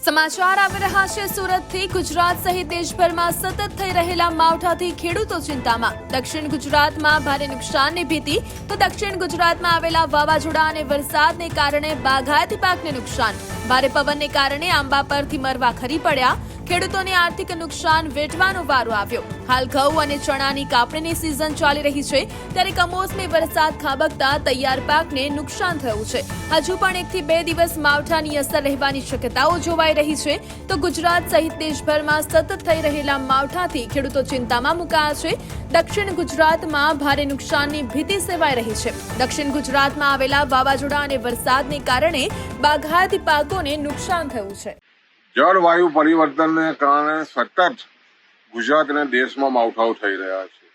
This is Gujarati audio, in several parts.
સમાચાર આવી રહ્યા છે સુરતથી। ગુજરાત સહિત દેશભરમાં સતત થઈ રહેલા માવઠાથી ખેડૂતો ચિંતામાં। દક્ષિણ ગુજરાતમાં ભારે નુકસાનની ભીતિ તો દક્ષિણ ગુજરાતમાં આવેલા વાવાઝોડા અને વરસાદને કારણે બાગાયતી પાકને નુકસાન। ભારે પવનને કારણે આંબા પરથી મરવા ખરી પડ્યા। ખેડૂતોને આર્થિક નુકસાન વેઠવાનો વારો આવ્યો। હાલ ઘઉં અને ચણાની કાપણીની સિઝન ચાલી રહી છે, ત્યારે કમોસમી વરસાદ ખાબકતા તૈયાર પાકને નુકસાન થયું છે। હજુ પણ 1 થી 2 દિવસ માવઠાની અસર રહેવાની શક્યતાઓ જોવાઈ રહી છે, તો ગુજરાત સહિત દેશભરમાં સતત થઈ રહેલા માવઠાથી ખેડૂતો ચિંતામાં મુકાયા છે। દક્ષિણ ગુજરાતમાં ભારે નુકસાનની ભીતિ સેવાઈ રહી છે। દક્ષિણ ગુજરાતમાં આવેલા વાવાઝોડા અને વરસાદને કારણે બાગાયતી પાકોને નુકસાન થયું છે। જળવાયુ પરિવર્તનને કારણે સતત ગુજરાત અને દેશમાં માવઠાઓ થઈ રહ્યા છે,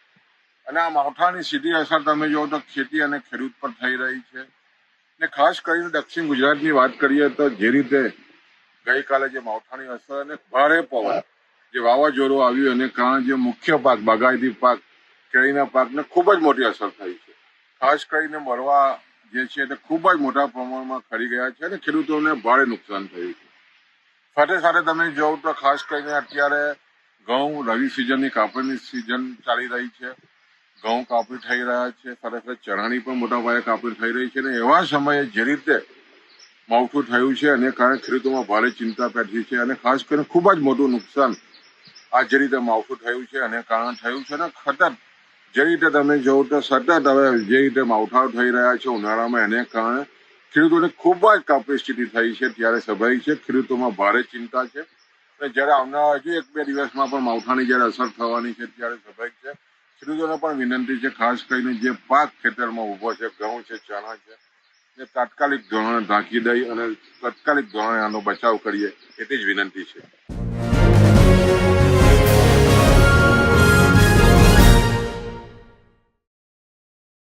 અને આ માવઠાની સીધી અસર તમે જુઓ તો ખેતી અને ખેડૂત પર થઈ રહી છે। ને ખાસ કરીને દક્ષિણ ગુજરાતની વાત કરીએ તો જે રીતે ગઈકાલે જે માવઠાની અસર અને ભારે પવન, જે વાવાઝોડું આવ્યું એને કારણે જે મુખ્ય પાક બાગાયતી પાક કેરીના પાકને ખૂબ જ મોટી અસર થઈ છે। ખાસ કરીને મરવા જે છે તે ખૂબ જ મોટા પ્રમાણમાં ખરી ગયા છે અને ખેડૂતોને ભારે નુકસાન થયું છે। સાથે સાથે તમે જોવો તો ખાસ કરીને અત્યારે ઘઉં રવિ સિઝનની કાપણીની સિઝન ચાલી રહી છે। ઘઉં કાપણી થઈ રહ્યા છે, સાથે સાથે ચણાની પણ મોટા પાયે કાપણી થઈ રહી છે, અને એવા સમયે જે રીતે માવઠું થયું છે એને કારણે ખેડૂતોમાં ભારે ચિંતા પેઠી છે, અને ખાસ કરીને ખૂબ જ મોટું નુકસાન આ જે રીતે માવઠું થયું છે એને કારણે થયું છે। અને સતત જે રીતે તમે જોવો તો સતત હવે જે રીતે માવઠાઓ થઈ રહ્યા છે ઉનાળામાં એને કારણે ખેડૂતોને ખૂબ જ કપરી સ્થિતિ થઈ છે, ત્યારે સ્વાભાવિક છે ખેડૂતોમાં ભારે ચિંતા છે। અને જ્યારે આવનારા હજુ 1-2 દિવસમાં પણ માવઠાની જ્યારે અસર થવાની છે ત્યારે સ્વાભાવિક છે ખેડૂતોને પણ વિનંતી છે, ખાસ કરીને જે પાક ખેતરમાં ઉભો છે, ઘઉં છે, ચણા છે, એ તાત્કાલિક ધોરણે ઢાંકી દઈ અને તાત્કાલિક ધોરણે આનો બચાવ કરીએ એટલી જ વિનંતી છે।